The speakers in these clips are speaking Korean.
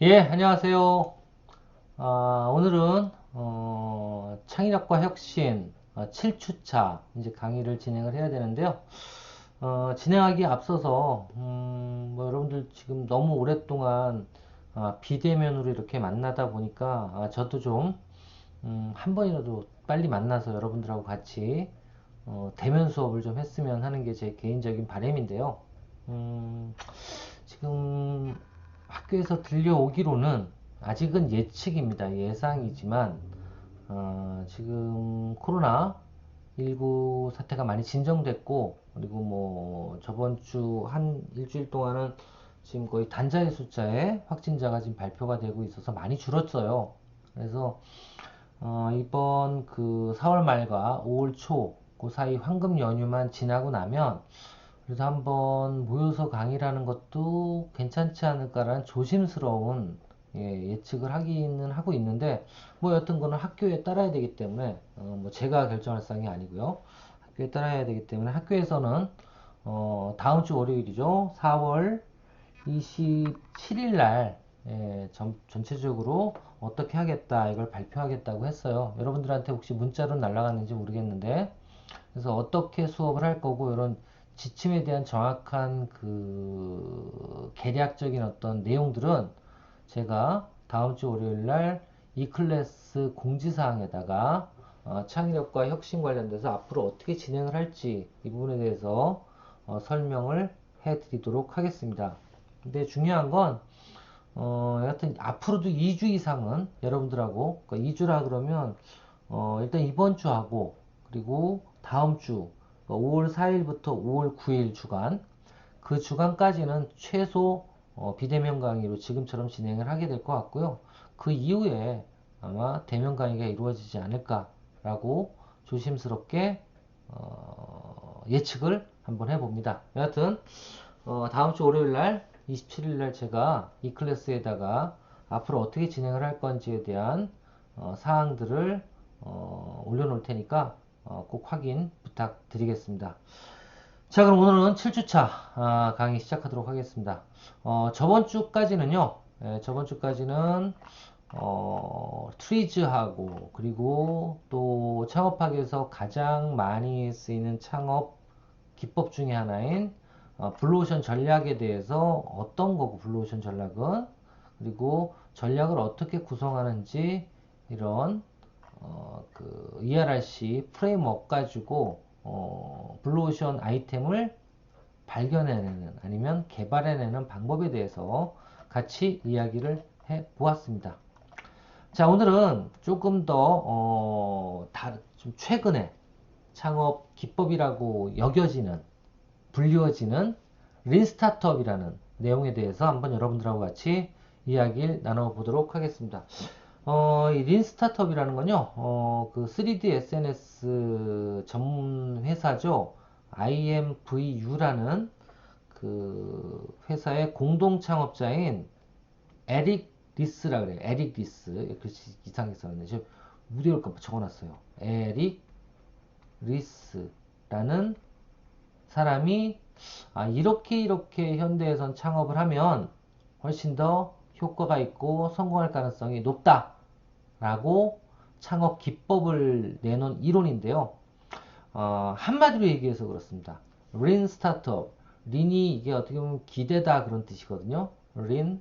예, 안녕하세요. 오늘은 창의력과 혁신 7주차 이제 강의를 진행을 해야 되는데요. 진행하기에 앞서서 뭐 여러분들 지금 너무 오랫동안 비대면으로 이렇게 만나다 보니까 저도 좀 한 번이라도 빨리 만나서 여러분들하고 같이 대면 수업을 좀 했으면 하는 게 제 개인적인 바람인데요. 음, 지금 학교에서 들려오기로는 아직은 예측입니다. 예상이지만 지금 코로나19 사태가 많이 진정됐고, 그리고 뭐 저번 주 한 일주일 동안은 지금 거의 단자의 숫자의 확진자가 지금 발표가 되고 있어서 많이 줄었어요. 그래서 이번 그 4월 말과 5월 초 그 사이 황금 연휴만 지나고 나면 그래서 한번 모여서 강의라는 것도 괜찮지 않을까라는 조심스러운 측을 하기는 하고 있는데 뭐 여튼 거는 학교에 따라야 되기 때문에 뭐 제가 결정할 사항이 아니고요. 학교에 따라야 되기 때문에 학교에서는 다음 주 월요일이죠. 4월 27일 날 전체적으로 어떻게 하겠다 이걸 발표하겠다고 했어요. 여러분들한테 혹시 문자로 날라갔는지 모르겠는데 그래서 어떻게 수업을 할 거고 이런 지침에 대한 정확한 그 계략적인 어떤 내용들은 제가 다음 주 월요일 날 이 클래스 공지사항에다가 창의력과 혁신 관련돼서 앞으로 어떻게 진행을 할지 이 부분에 대해서 설명을 해드리도록 하겠습니다. 근데 중요한 건 여하튼 앞으로도 2주 이상은 여러분들하고 그러니까 2주라 그러면 일단 이번 주하고 그리고 다음 주 5월 4일부터 5월 9일 주간 그 주간까지는 최소 비대면 강의로 지금처럼 진행을 하게 될 것 같고요. 그 이후에 아마 대면 강의가 이루어지지 않을까라고 조심스럽게 예측을 한번 해봅니다. 여하튼 다음 주 월요일 날 27일 날 제가 이 클래스에다가 앞으로 어떻게 진행을 할 건지에 대한 사항들을 올려놓을 테니까 꼭 확인 부탁드리겠습니다. 자, 그럼 오늘은 7주차 강의 시작하도록 하겠습니다. 저번 주까지는요, 저번 주까지는 트리즈하고 그리고 또 창업학에서 가장 많이 쓰이는 창업 기법 중에 하나인 블루오션 전략에 대해서 어떤 거고 블루오션 전략은 그리고 전략을 어떻게 구성하는지 이런 그 ERRC 프레임워크 가지고 블루오션 아이템을 발견해내는 아니면 개발해내는 방법에 대해서 같이 이야기를 해 보았습니다. 자, 오늘은 조금 더 좀 최근에 창업 기법이라고 여겨지는 불리워지는 린 스타트업이라는 내용에 대해서 한번 여러분들하고 같이 이야기를 나눠보도록 하겠습니다. 이린 스타트업이라는 건요, 그 3D SNS 전문 회사죠. IMVU라는 그 회사의 공동 창업자인 에릭 리스라 그래요. 에릭 리스. 글씨 이상하게 썼는데, 무대 올까 적어놨어요. 에릭 리스라는 사람이 이렇게 현대에선 창업을 하면 훨씬 더 효과가 있고 성공할 가능성이 높다라고 창업 기법을 내놓은 이론인데요. 한마디로 얘기해서 그렇습니다. 린 스타트업. 린이 이게 어떻게 보면 기대다 그런 뜻이거든요. 린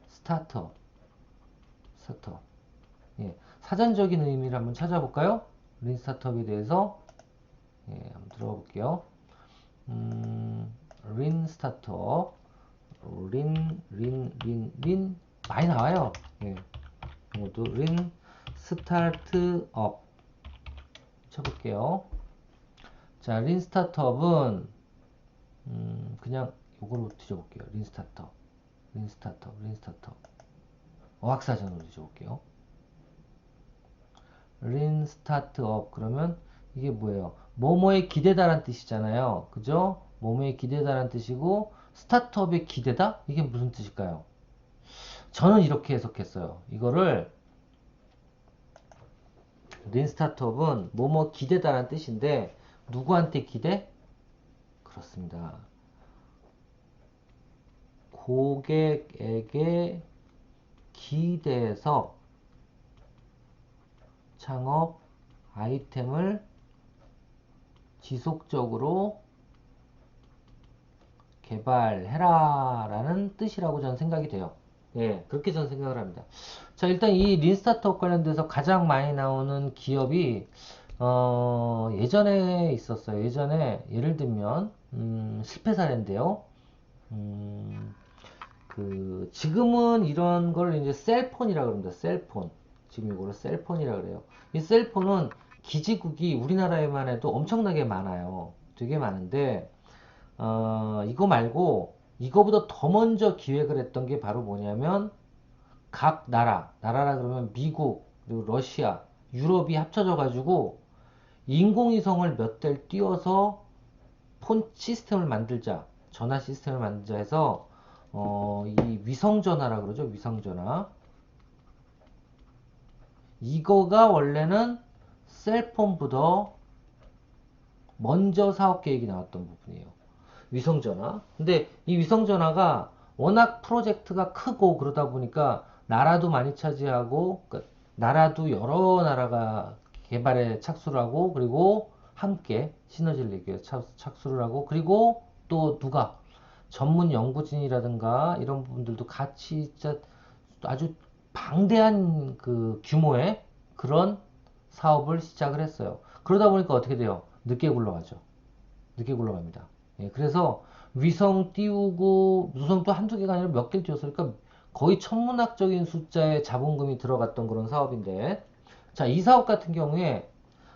스타트업. 스타트업. 예, 사전적인 의미를 한번 찾아볼까요? 린 스타트업에 대해서 한번 들어가 볼게요. 음, 린 스타트업, 린 많이 나와요. 예, 이것도 린 스타트업 쳐볼게요. 자, 린 스타트업은 그냥 요거로 뒤져볼게요. 린 스타트업. 어학사전으로 뒤져볼게요. 린 스타트업 그러면 이게 뭐예요? 뭐뭐에 기대다란 뜻이잖아요. 그죠? 뭐뭐에 기대다란 뜻이고 스타트업에 기대다? 이게 무슨 뜻일까요? 저는 이렇게 해석했어요. 이거를 린 스타트업은 뭐뭐 기대다란 뜻인데 누구한테 기대? 그렇습니다. 고객에게 기대서 창업 아이템을 지속적으로 개발해라 라는 뜻이라고 저는 생각이 돼요. 예, 그렇게 저는 생각을 합니다. 자, 일단 이 린스타트업 관련돼서 가장 많이 나오는 기업이 예전에 있었어요. 예전에 예를 들면 실패 사례인데요. 음, 지금은 이런 걸 이제 셀폰이라 그럽니다. 셀폰. 지금 이거를 셀폰이라 그래요. 이 셀폰은 기지국이 우리나라에만 해도 엄청나게 많아요. 되게 많은데 이거 말고 이거보다 더 먼저 기획을 했던 게 바로 뭐냐면 각 나라라 그러면 미국, 그리고 러시아, 유럽이 합쳐져 가지고 인공위성을 몇 대를 띄워서 폰 시스템을 만들자, 전화 시스템을 만들자 해서 이 위성전화라 그러죠. 위성전화. 이거가 원래는 셀폰보다 먼저 사업 계획이 나왔던 부분이에요. 위성전화. 근데 이 위성전화가 워낙 프로젝트가 크고 그러다 보니까 나라도 많이 차지하고, 그러니까 나라도 여러 나라가 개발에 착수를 하고, 그리고 함께 시너지를 내기 위해서 착수를 하고, 그리고 또 누가 전문 연구진이라든가 이런 부분들도 같이 진짜 아주 방대한 그 규모의 그런 사업을 시작을 했어요. 그러다 보니까 어떻게 돼요? 늦게 굴러가죠. 늦게 굴러갑니다. 예, 그래서 위성 띄우고 위성도 한두 개가 아니라 몇 개를 띄웠으니까 거의 천문학적인 숫자의 자본금이 들어갔던 그런 사업인데, 자, 이 사업 같은 경우에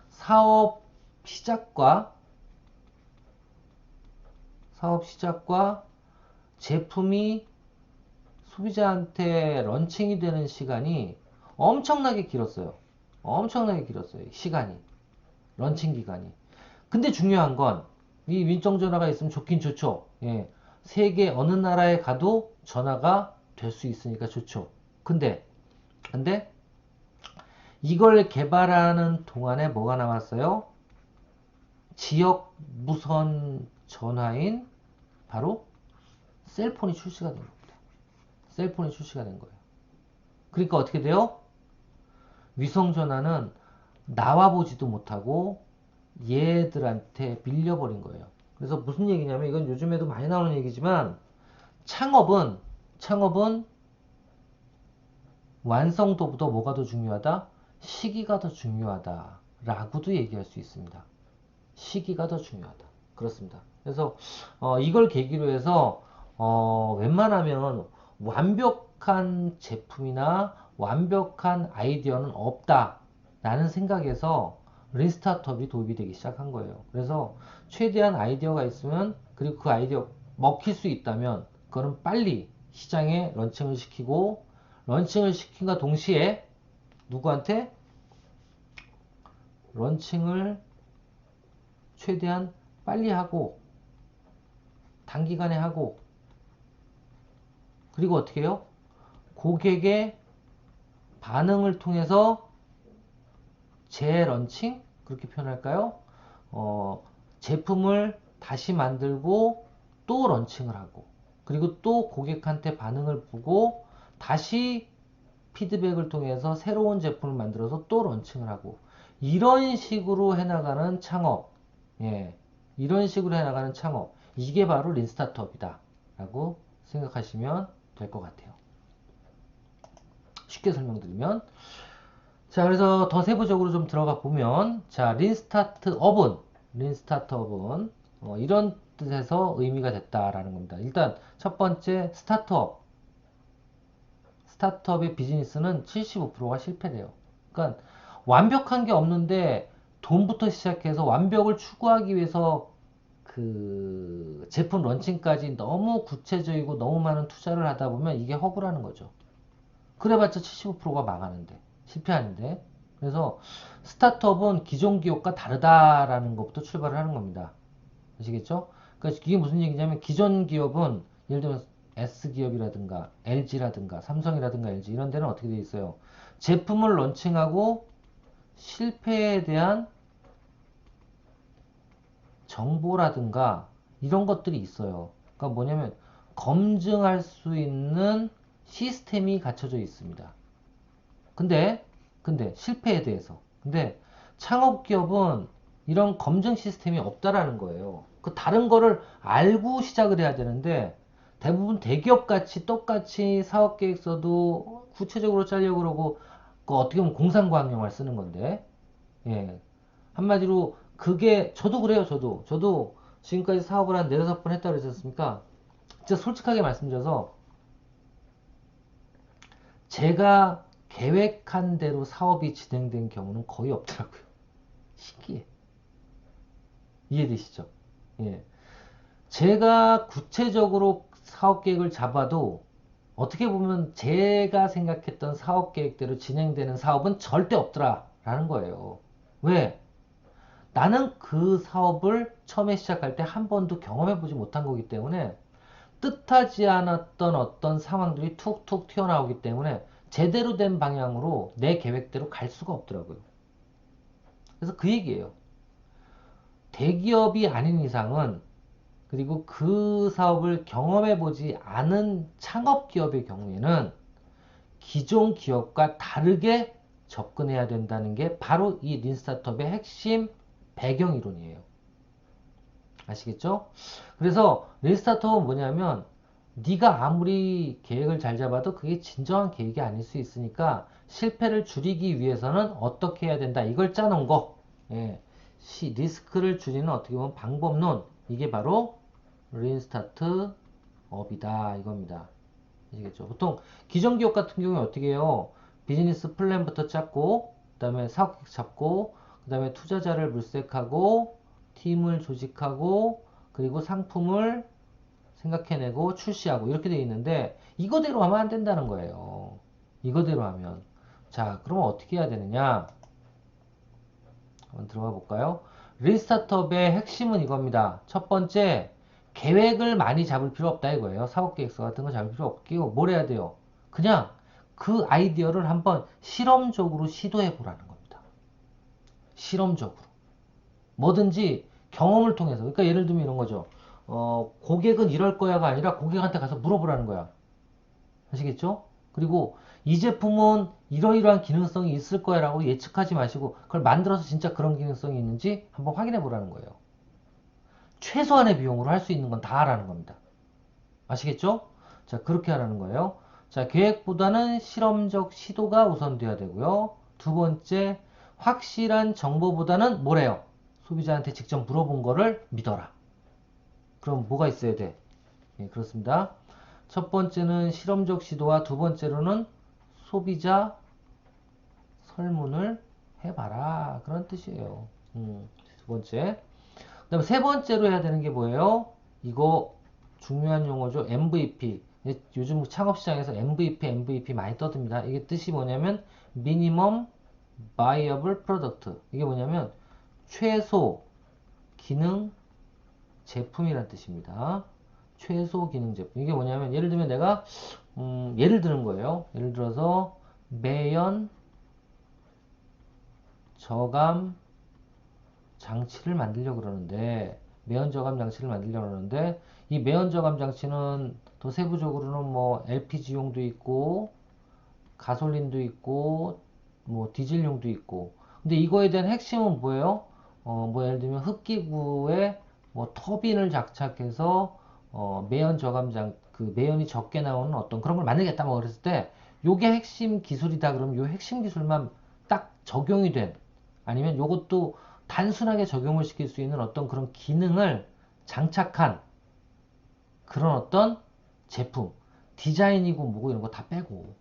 사업 시작과 사업 시작과 제품이 소비자한테 런칭이 되는 시간이 엄청나게 길었어요. 엄청나게 길었어요. 시간이. 런칭 기간이. 근데 중요한 건 이 민정 전화가 있으면 좋긴 좋죠. 예. 세계 어느 나라에 가도 전화가 될 수 있으니까 좋죠. 근데 이걸 개발하는 동안에 뭐가 나왔어요? 지역 무선 전화인 바로 셀폰이 출시가 된 겁니다. 셀폰이 출시가 된 거예요. 그러니까 어떻게 돼요? 위성 전화는 나와보지도 못하고 얘들한테 밀려버린 거예요. 그래서 무슨 얘기냐면 이건 요즘에도 많이 나오는 얘기지만 창업은 완성도보다 뭐가 더 중요하다? 시기가 더 중요하다 라고도 얘기할 수 있습니다. 시기가 더 중요하다. 그렇습니다. 그래서 이걸 계기로 해서 웬만하면 완벽한 제품이나 완벽한 아이디어는 없다 라는 생각에서 린스타트업이 도입이 되기 시작한 거예요. 그래서 최대한 아이디어가 있으면, 그리고 그 아이디어 먹힐 수 있다면 그거는 빨리 시장에 런칭을 시키고, 런칭을 시킨과 동시에 누구한테 런칭을 최대한 빨리 하고 단기간에 하고, 그리고 어떻게 해요? 고객의 반응을 통해서 재런칭? 그렇게 표현할까요? 제품을 다시 만들고 또 런칭을 하고, 그리고 또 고객한테 반응을 보고 다시 피드백을 통해서 새로운 제품을 만들어서 또 런칭을 하고, 이런 식으로 해나가는 창업. 예, 이런 식으로 해나가는 창업. 이게 바로 린스타트업이다 라고 생각하시면 될 것 같아요. 쉽게 설명드리면, 자, 그래서 더 세부적으로 좀 들어가 보면, 자, 린스타트업은 이런 뜻에서 의미가 됐다라는 겁니다. 일단 첫 번째, 스타트업의 비즈니스는 75%가 실패돼요. 그러니까 완벽한 게 없는데 돈부터 시작해서 완벽을 추구하기 위해서 그 제품 런칭까지 너무 구체적이고 너무 많은 투자를 하다 보면 이게 허구라는 거죠. 그래봤자 75%가 망하는데, 실패하는데. 그래서 스타트업은 기존 기업과 다르다라는 것부터 출발을 하는 겁니다. 아시겠죠? 그러니까 이게 무슨 얘기냐면, 기존 기업은 예를 들면 S기업이라든가 LG라든가 삼성이라든가 LG 이런 데는 어떻게 되어 있어요? 제품을 런칭하고 실패에 대한 정보라든가 이런 것들이 있어요. 그러니까 뭐냐면 검증할 수 있는 시스템이 갖춰져 있습니다. 근데 실패에 대해서. 근데 창업기업은 이런 검증 시스템이 없다라는 거예요. 그 다른 거를 알고 시작을 해야 되는데 대부분 대기업 같이 똑같이 사업계획서도 구체적으로 짜려고 그러고 그 어떻게 보면 공상과학용을 쓰는 건데 예. 한마디로 그게 저도 그래요. 저도 지금까지 사업을 한 네다섯 번 했다고 그랬지 않습니까? 진짜 솔직하게 말씀드려서 제가 계획한 대로 사업이 진행된 경우는 거의 없더라고요. 신기해. 이해되시죠? 예. 제가 구체적으로 사업 계획을 잡아도 어떻게 보면 제가 생각했던 사업 계획대로 진행되는 사업은 절대 없더라라는 거예요. 왜? 나는 그 사업을 처음에 시작할 때 한 번도 경험해보지 못한 거기 때문에 뜻하지 않았던 어떤 상황들이 툭툭 튀어나오기 때문에 제대로 된 방향으로 내 계획대로 갈 수가 없더라고요. 그래서 그 얘기예요. 대기업이 아닌 이상은 그리고 그 사업을 경험해보지 않은 창업기업의 경우에는 기존 기업과 다르게 접근해야 된다는 게 바로 이 린스타트업의 핵심 배경 이론이에요. 아시겠죠? 그래서 린스타트업은 뭐냐면 네가 아무리 계획을 잘 잡아도 그게 진정한 계획이 아닐 수 있으니까 실패를 줄이기 위해서는 어떻게 해야 된다. 이걸 짜놓은 거. 예. 리스크를 줄이는 어떻게 보면 방법론. 이게 바로 린스타트 업이다 이겁니다. 아시겠죠? 보통 기존 기업 같은 경우에 어떻게 해요? 비즈니스 플랜부터 짰고 그 다음에 사업 계획 잡고 그 다음에 투자자를 물색하고 팀을 조직하고 그리고 상품을 생각해내고 출시하고 이렇게 되어 있는데 이거대로 하면 안 된다는 거예요. 이거대로 하면 자 그러면 어떻게 해야 되느냐 한번 들어가 볼까요? 린스타트업의 핵심은 이겁니다. 첫 번째 계획을 많이 잡을 필요 없다 이거예요. 사업계획서 같은 거 잡을 필요 없고 뭘 해야 돼요? 그냥 그 아이디어를 한번 실험적으로 시도해 보라는 겁니다. 실험적으로. 뭐든지 경험을 통해서. 그러니까 예를 들면 이런 거죠. 고객은 이럴 거야가 아니라 고객한테 가서 물어보라는 거야. 아시겠죠? 그리고 이 제품은 이러이러한 기능성이 있을 거야라고 예측하지 마시고 그걸 만들어서 진짜 그런 기능성이 있는지 한번 확인해 보라는 거예요. 최소한의 비용으로 할 수 있는 건 다 하라는 겁니다. 아시겠죠? 자, 그렇게 하라는 거예요. 자, 계획보다는 실험적 시도가 우선돼야 되고요. 두 번째, 확실한 정보보다는 뭐래요? 소비자한테 직접 물어본 거를 믿어라. 그럼 뭐가 있어야 돼? 예, 그렇습니다. 첫 번째는 실험적 시도와 두 번째로는 소비자 설문을 해봐라. 그런 뜻이에요. 두 번째. 그 다음에 세 번째로 해야 되는 게 뭐예요? 이거 중요한 용어죠. MVP. 요즘 창업시장에서 MVP 많이 떠듭니다. 이게 뜻이 뭐냐면 Minimum Viable Product. 이게 뭐냐면 최소 기능 제품이란 뜻입니다. 최소 기능 제품. 이게 뭐냐면 예를 들면 내가 예를 드는 거예요. 예를 들어서 매연 저감 장치를 만들려고 그러는데 매연 저감 장치를 만들려고 그러는데 이 매연 저감 장치는 더 세부적으로는 뭐 LPG용도 있고 가솔린도 있고 뭐 디젤용도 있고 근데 이거에 대한 핵심은 뭐예요? 뭐 예를 들면 흡기구에 뭐 터빈을 장착해서 매연 저감장 그 매연이 적게 나오는 어떤 그런 걸 만들겠다 뭐 그랬을 때 요게 핵심 기술이다 그러면 요 핵심 기술만 딱 적용이 된 아니면 요것도 단순하게 적용을 시킬 수 있는 어떤 그런 기능을 장착한 그런 어떤 제품 디자인이고 뭐고 이런 거 다 빼고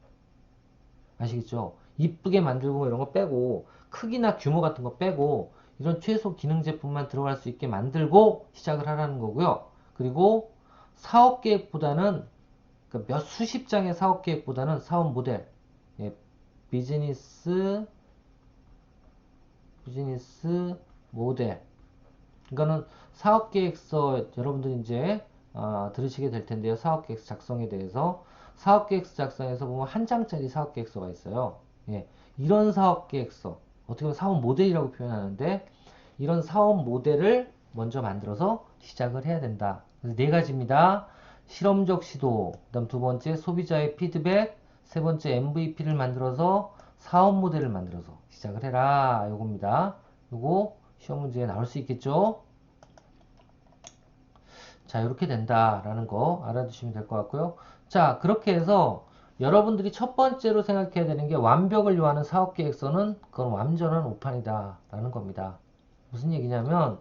아시겠죠? 이쁘게 만들고 뭐 이런 거 빼고 크기나 규모 같은 거 빼고 이런 최소 기능 제품만 들어갈 수 있게 만들고 시작을 하라는 거고요. 그리고 사업 계획보다는 그러니까 몇 수십 장의 사업 계획보다는 사업 모델, 예, 비즈니스 모델. 이거는 사업 계획서 여러분들 이제 들으시게 될 텐데요. 사업 계획서 작성에 대해서 사업 계획서 작성에서 보면 한 장짜리 사업 계획서가 있어요. 예, 이런 사업 계획서 어떻게 보면 사업 모델이라고 표현하는데 이런 사업 모델을 먼저 만들어서 시작을 해야 된다. 그래서 네 가지입니다. 실험적 시도, 그다음 두 번째 소비자의 피드백, 세 번째 MVP를 만들어서 사업 모델을 만들어서 시작을 해라. 요겁니다. 요거 시험 문제에 나올 수 있겠죠? 자, 이렇게 된다라는 거 알아두시면 될 것 같고요. 자, 그렇게 해서 여러분들이 첫 번째로 생각해야 되는 게 완벽을 요하는 사업계획서는 그건 완전한 오판이다라는 겁니다. 무슨 얘기냐면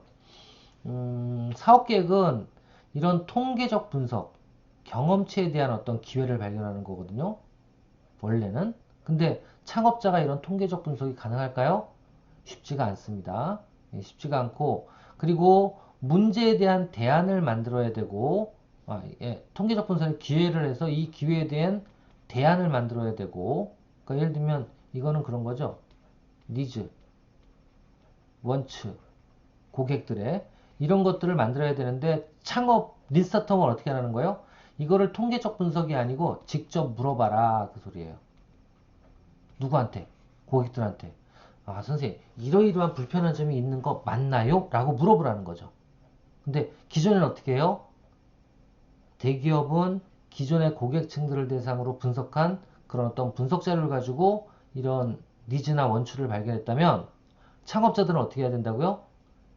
사업계획은 이런 통계적 분석, 경험치에 대한 어떤 기회를 발견하는 거거든요. 원래는. 근데 창업자가 이런 통계적 분석이 가능할까요? 쉽지가 않습니다. 쉽지가 않고, 그리고 문제에 대한 대안을 만들어야 되고, 통계적 분석의 기회를 해서 이 기회에 대한 대안을 만들어야 되고, 그러니까 예를 들면 이거는 그런 거죠. 니즈, 원츠, 고객들의 이런 것들을 만들어야 되는데 창업 린스타트업은 어떻게 하는 거예요? 이거를 통계적 분석이 아니고 직접 물어봐라 그 소리예요. 누구한테? 고객들한테. 아, 선생님, 이러이러한 불편한 점이 있는 거 맞나요? 라고 물어보라는 거죠. 근데 기존에는 어떻게 해요? 대기업은 기존의 고객층들을 대상으로 분석한 그런 어떤 분석 자료를 가지고 이런 니즈나 원추를 발견했다면 창업자들은 어떻게 해야 된다고요?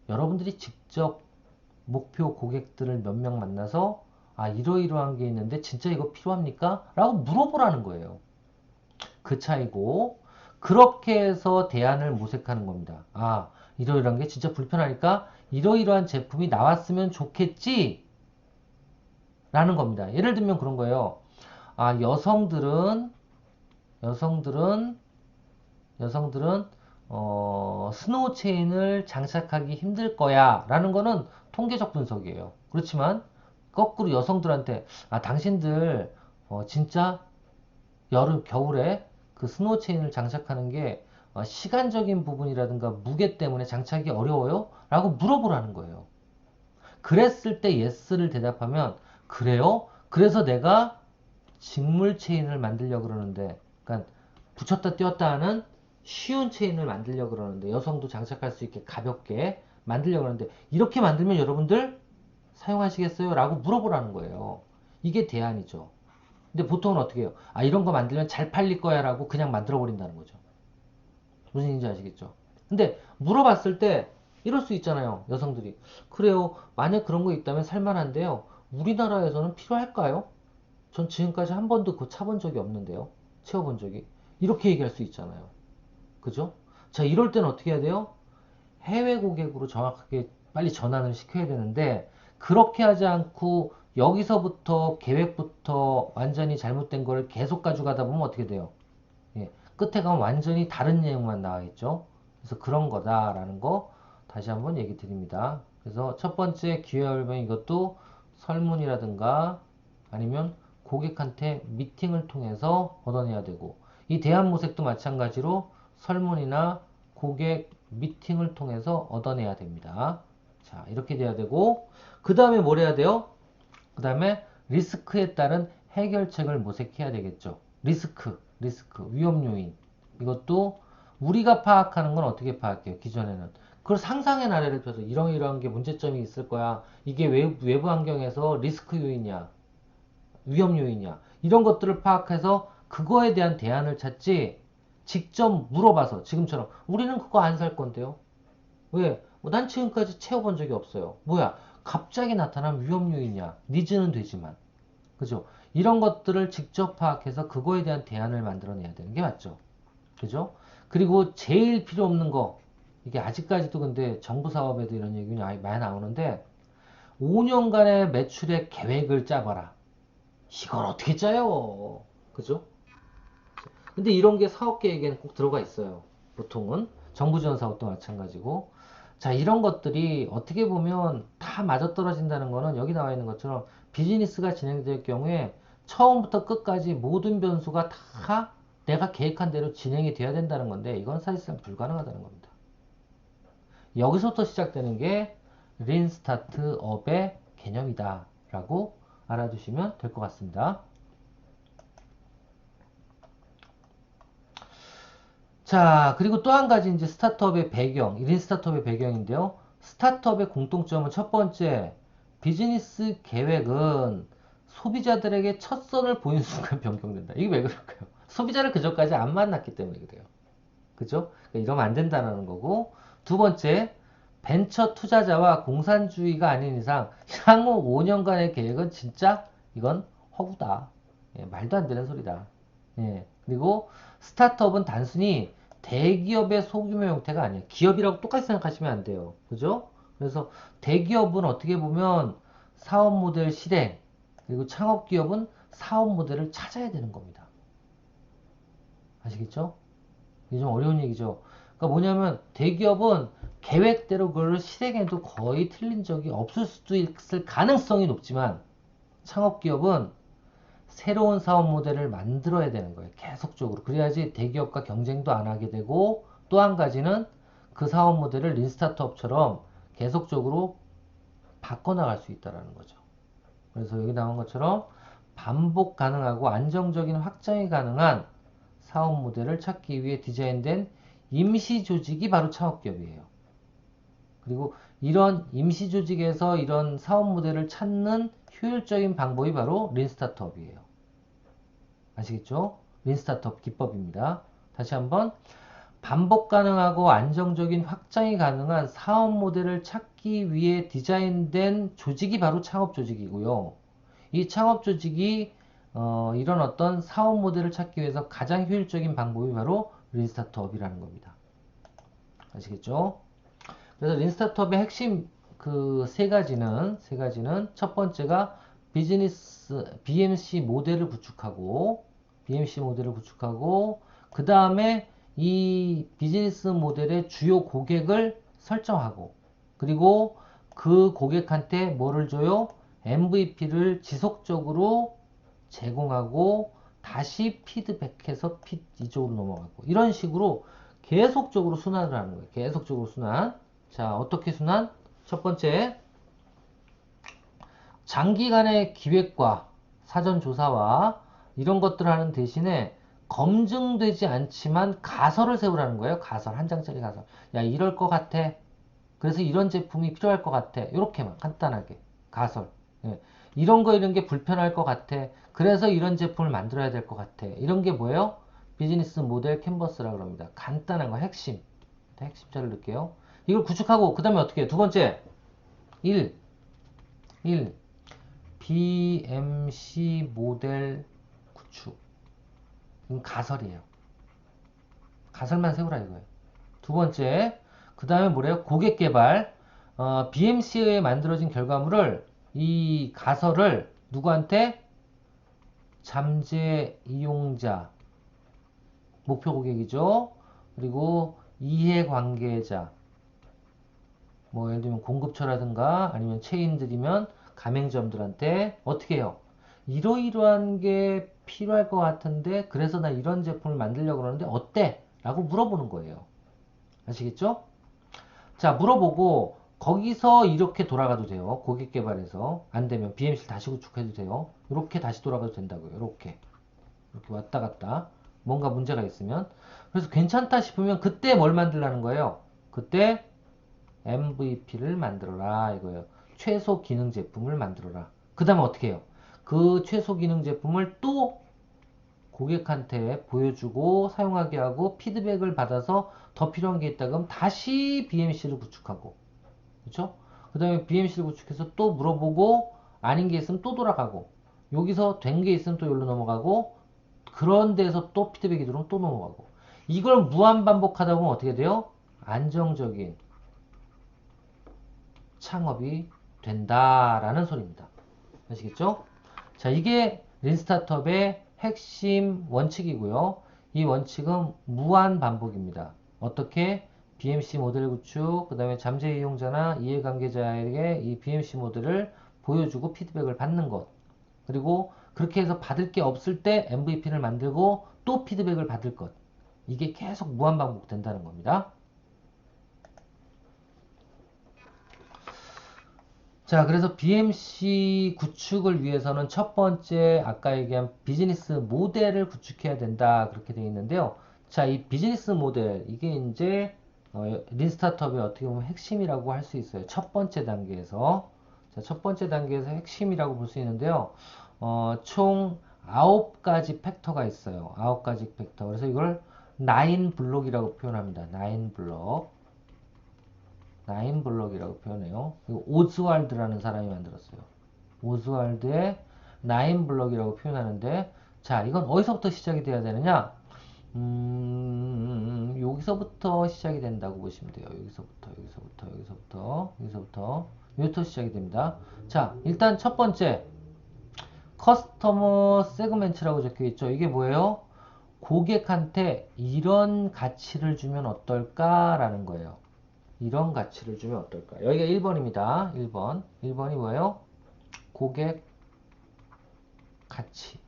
여러분들이 직접 목표 고객들을 몇 명 만나서 아, 이러이러한 게 있는데 진짜 이거 필요합니까? 라고 물어보라는 거예요. 그 차이고, 그렇게 해서 대안을 모색하는 겁니다. 아, 이러이러한 게 진짜 불편하니까 이러이러한 제품이 나왔으면 좋겠지? 라는 겁니다. 예를 들면 그런 거예요. 아, 여성들은, 여성들은, 스노우 체인을 장착하기 힘들 거야. 라는 거는 통계적 분석이에요. 그렇지만, 거꾸로 여성들한테, 아, 당신들, 진짜 겨울에 그 스노우 체인을 장착하는 게 시간적인 부분이라든가 무게 때문에 장착이 어려워요? 라고 물어보라는 거예요. 그랬을 때 예스를 대답하면 그래요? 그래서 내가 직물 체인을 만들려고 그러는데 그러니까 붙였다 띄었다 하는 쉬운 체인을 만들려고 그러는데 여성도 장착할 수 있게 가볍게 만들려고 그러는데 이렇게 만들면 여러분들 사용하시겠어요? 라고 물어보라는 거예요. 이게 대안이죠. 근데 보통은 어떻게 해요? 아, 이런 거 만들면 잘 팔릴 거야 라고 그냥 만들어 버린다는 거죠. 무슨 얘기인지 아시겠죠? 근데 물어봤을 때 이럴 수 있잖아요. 여성들이. 그래요. 만약 그런 거 있다면 살만한데요. 우리나라에서는 필요할까요? 전 지금까지 한 번도 그거 차본 적이 없는데요. 채워본 적이. 이렇게 얘기할 수 있잖아요. 그죠? 자, 이럴 때는 어떻게 해야 돼요? 해외 고객으로 정확하게 빨리 전환을 시켜야 되는데 그렇게 하지 않고 여기서부터 계획부터 완전히 잘못된 걸 계속 가져가다 보면 어떻게 돼요? 예, 끝에 가면 완전히 다른 내용만 나와있죠. 그래서 그런 거다라는 거 다시 한번 얘기 드립니다. 그래서 첫 번째 기회설명 이것도 설문이라든가 아니면 고객한테 미팅을 통해서 얻어내야 되고 이 대안 모색도 마찬가지로 설문이나 고객 미팅을 통해서 얻어내야 됩니다. 자, 이렇게 돼야 되고 그 다음에 뭘 해야 돼요? 그 다음에 리스크에 따른 해결책을 모색해야 되겠죠. 리스크, 위험 요인. 이것도 우리가 파악하는 건 어떻게 파악해요? 기존에는. 그걸 상상의 나래를 펴서 이러이러한 게 문제점이 있을 거야. 이게 외부 환경에서 리스크 요인이야. 위험 요인이야. 이런 것들을 파악해서 그거에 대한 대안을 찾지 직접 물어봐서 지금처럼 우리는 그거 안 살 건데요. 왜? 난 지금까지 채워본 적이 없어요. 뭐야? 갑자기 나타난 위험 요인이야. 니즈는 되지만. 그죠? 이런 것들을 직접 파악해서 그거에 대한 대안을 만들어내야 되는 게 맞죠. 그죠? 그리고 제일 필요 없는 거. 이게 아직까지도 근데 정부 사업에도 이런 얘기 많이 나오는데 5년간의 매출의 계획을 짜봐라. 이걸 어떻게 짜요? 그죠? 근데 이런 게 사업 계획에는 꼭 들어가 있어요. 보통은 정부 지원 사업도 마찬가지고. 자, 이런 것들이 어떻게 보면 다 맞아떨어진다는 거는 여기 나와 있는 것처럼 비즈니스가 진행될 경우에 처음부터 끝까지 모든 변수가 다 내가 계획한 대로 진행이 돼야 된다는 건데 이건 사실상 불가능하다는 겁니다. 여기서부터 시작되는 게 린 스타트업의 개념이다 라고 알아두시면 될 것 같습니다. 자, 그리고 또 한 가지 이제 스타트업의 배경, 1인 스타트업의 배경인데요. 스타트업의 공통점은 첫 번째, 비즈니스 계획은 소비자들에게 첫 선을 보인 순간 변경된다. 이게 왜 그럴까요? 소비자를 그전까지 안 만났기 때문에 그래요. 그죠? 그러니까 이러면 안 된다는 거고. 두 번째, 벤처 투자자와 공산주의가 아닌 이상 향후 5년간의 계획은 진짜 이건 허구다. 예, 말도 안 되는 소리다. 예, 그리고 스타트업은 단순히 대기업의 소규모 형태가 아니에요. 기업이라고 똑같이 생각하시면 안 돼요. 그죠? 그래서 대기업은 어떻게 보면 사업 모델 실행, 그리고 창업 기업은 사업 모델을 찾아야 되는 겁니다. 아시겠죠? 이게 좀 어려운 얘기죠. 그러니까 뭐냐면 대기업은 계획대로 그걸 실행해도 거의 틀린 적이 없을 수도 있을 가능성이 높지만 창업기업은 새로운 사업 모델을 만들어야 되는 거예요. 계속적으로. 그래야지 대기업과 경쟁도 안 하게 되고 또 한 가지는 그 사업 모델을 린스타트업처럼 계속적으로 바꿔나갈 수 있다는 거죠. 그래서 여기 나온 것처럼 반복 가능하고 안정적인 확장이 가능한 사업 모델을 찾기 위해 디자인된 임시 조직이 바로 창업기업이에요. 그리고 이런 임시 조직에서 이런 사업 모델을 찾는 효율적인 방법이 바로 린 스타트업이에요. 아시겠죠? 린 스타트업 기법입니다. 다시 한번 반복 가능하고 안정적인 확장이 가능한 사업 모델을 찾기 위해 디자인된 조직이 바로 창업 조직이고요. 이 창업 조직이 이런 어떤 사업 모델을 찾기 위해서 가장 효율적인 방법이 바로 린 스타트업이라는 겁니다. 아시겠죠? 그래서 린 스타트업의 핵심 그 세 가지는 첫 번째가 비즈니스 BMC 모델을 구축하고 그 다음에 이 비즈니스 모델의 주요 고객을 설정하고 그리고 그 고객한테 뭐를 줘요? MVP를 지속적으로 제공하고 다시 피드백해서 이쪽으로 넘어가고 이런 식으로 계속적으로 순환을 하는 거예요. 계속적으로 순환. 자, 어떻게 순환? 첫 번째, 장기간의 기획과 사전 조사와 이런 것들을 하는 대신에 검증되지 않지만 가설을 세우라는 거예요. 가설, 한 장짜리 가설. 야, 이럴 것 같아. 그래서 이런 제품이 필요할 것 같아. 이렇게만 간단하게. 가설. 예. 이런 게 불편할 것 같아. 그래서 이런 제품을 만들어야 될 것 같아. 이런 게 뭐예요? 비즈니스 모델 캔버스라고 합니다. 간단한 거, 핵심. 핵심자를 넣을게요. 이걸 구축하고, 그 다음에 어떻게 해요? 두 번째, 1. BMC 모델 구축. 이건 가설이에요. 가설만 세우라 이거예요. 두 번째, 그 다음에 뭐래요? 고객 개발. BMC에 만들어진 결과물을 이 가설을 누구한테? 잠재 이용자, 목표 고객이죠. 그리고 이해 관계자, 뭐 예를 들면 공급처라든가 아니면 체인들이면 가맹점들한테 어떻게 해요? 이러이러한 게 필요할 것 같은데 그래서 나 이런 제품을 만들려고 그러는데 어때? 라고 물어보는 거예요. 아시겠죠? 자, 물어보고 거기서 이렇게 돌아가도 돼요. 고객 개발에서 안 되면 BMC를 다시 구축해도 돼요. 이렇게 다시 돌아가도 된다고요. 이렇게 왔다 갔다 뭔가 문제가 있으면 그래서 괜찮다 싶으면 그때 뭘 만들라는 거예요. 그때 MVP를 만들어라 이거예요. 최소 기능 제품을 만들어라. 그 다음에 어떻게 해요? 그 최소 기능 제품을 또 고객한테 보여주고 사용하게 하고 피드백을 받아서 더 필요한 게 있다 그럼 다시 BMC를 구축하고 그렇죠? 그 다음에 BMC를 구축해서 또 물어보고 아닌 게 있으면 또 돌아가고 여기서 된 게 있으면 또 여기로 넘어가고 그런 데서 또 피드백이 들어오면 또 넘어가고 이걸 무한 반복하다 보면 어떻게 돼요? 안정적인 창업이 된다라는 소리입니다. 아시겠죠? 자, 이게 린스타트업의 핵심 원칙이고요. 이 원칙은 무한 반복입니다. 어떻게? BMC 모델 구축, 그 다음에 잠재 이용자나 이해관계자에게 이 BMC 모델을 보여주고 피드백을 받는 것. 그리고 그렇게 해서 받을 게 없을 때 MVP를 만들고 또 피드백을 받을 것. 이게 계속 무한 반복된다는 겁니다. 자, 그래서 BMC 구축을 위해서는 첫 번째 아까 얘기한 비즈니스 모델을 구축해야 된다. 그렇게 되어 있는데요. 자, 이 비즈니스 모델, 이게 이제 린 스타트업의 어떻게 보면 핵심이라고 할 수 있어요. 첫 번째 단계에서. 자, 첫 번째 단계에서 핵심이라고 볼 수 있는데요. 총 9가지 팩터가 있어요. 9가지 팩터. 그래서 이걸 9블록이라고 표현합니다. 9블록. 9블록이라고 표현해요. 이거 오즈왈드라는 사람이 만들었어요. 오즈왈드의 9블록이라고 표현하는데, 자, 이건 어디서부터 시작이 돼야 되느냐? 여기서부터 시작이 된다고 보시면 돼요. 여기서부터 시작이 됩니다. 자, 일단 첫 번째, 커스터머 세그멘트라고 적혀 있죠. 이게 뭐예요? 고객한테 이런 가치를 주면 어떨까라는 거예요. 이런 가치를 주면 어떨까? 여기가 1번입니다. 1번. 1번이 뭐예요? 고객 가치.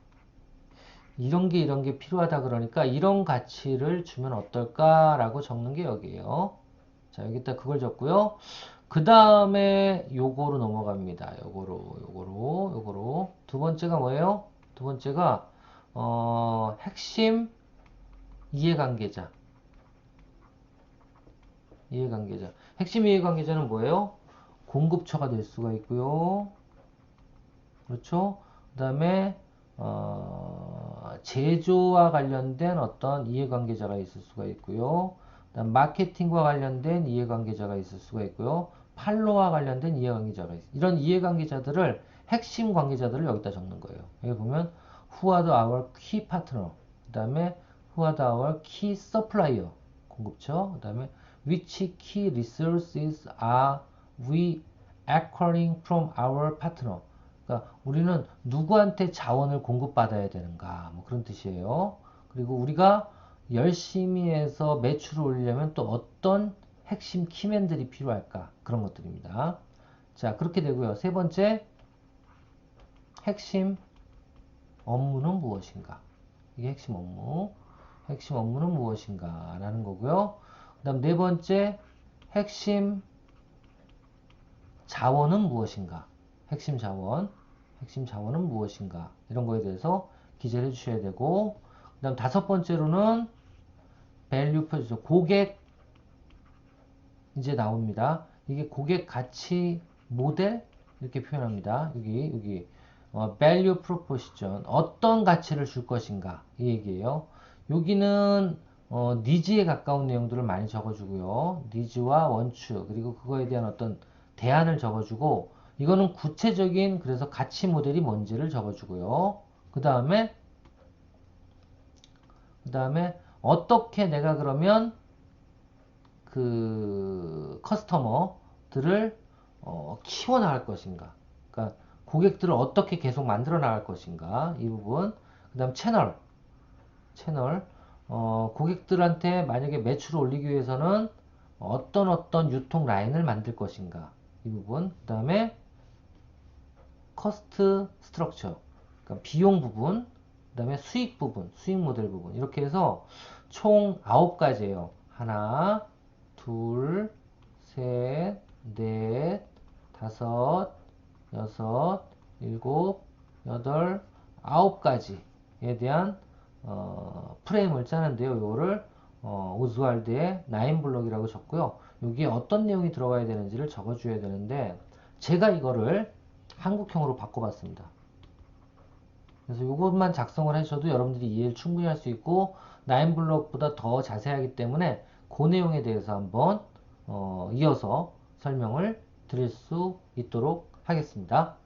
이런 게 필요하다 그러니까 이런 가치를 주면 어떨까라고 적는 게 여기에요. 자, 여기다 그걸 적고요. 그 다음에 요거로 넘어갑니다. 요거로. 두 번째가 뭐예요? 두 번째가 핵심 이해관계자. 핵심 이해관계자는 뭐예요? 공급처가 될 수가 있고요. 그렇죠? 그 다음에 제조와 관련된 어떤 이해관계자가 있을 수가 있고요. 그다음 마케팅과 관련된 이해관계자가 있을 수가 있고요. 팔로와 관련된 이해관계자가 있어요. 이런 이해관계자들을 핵심 관계자들을 여기다 적는 거예요. 여기 보면 who are our key partner, 그 다음에 who are our key supplier, 공급처, 그 다음에 which key resources are we acquiring from our partner. 그러니까 우리는 누구한테 자원을 공급받아야 되는가, 뭐 그런 뜻이에요. 그리고 우리가 열심히 해서 매출을 올리려면 또 어떤 핵심 키맨들이 필요할까, 그런 것들입니다. 자, 그렇게 되고요. 세 번째, 핵심 업무는 무엇인가? 이게 핵심 업무. 핵심 업무는 무엇인가? 라는 거고요. 그 다음 네 번째, 핵심 자원은 무엇인가? 핵심 자원은 무엇인가? 이런 거에 대해서 기재를 해주셔야 되고, 그 다음 다섯 번째로는 밸류 표시죠. 고객, 이제 나옵니다. 이게 고객 가치 모델? 이렇게 표현합니다. 여기, value proposition. 어떤 가치를 줄 것인가? 이 얘기예요. 여기는, 니즈에 가까운 내용들을 많이 적어주고요. 니즈와 원추, 그리고 그거에 대한 어떤 대안을 적어주고, 이거는 구체적인, 그래서 가치 모델이 뭔지를 적어주고요. 그 다음에, 어떻게 내가 그러면 그 커스터머들을 키워나갈 것인가. 그러니까 고객들을 어떻게 계속 만들어 나갈 것인가. 이 부분. 그 다음 채널. 고객들한테 만약에 매출을 올리기 위해서는 어떤 유통 라인을 만들 것인가. 이 부분. 그 다음에 커스트 스트럭처. 그러니까 비용 부분. 그 다음에 수익 부분, 수익 모델 부분. 이렇게 해서 총 9가지예요. 하나, 둘, 셋, 넷, 다섯, 여섯, 일곱, 여덟, 9가지에 대한 프레임을 짜는데요. 이거를 오즈왈드의 9블럭이라고 적고요. 여기에 어떤 내용이 들어가야 되는지를 적어줘야 되는데 제가 이거를 한국형으로 바꿔봤습니다. 그래서 이것만 작성을 하셔도 여러분들이 이해를 충분히 할 수 있고 9블럭보다 더 자세하기 때문에 그 내용에 대해서 한번 이어서 설명을 드릴 수 있도록 하겠습니다.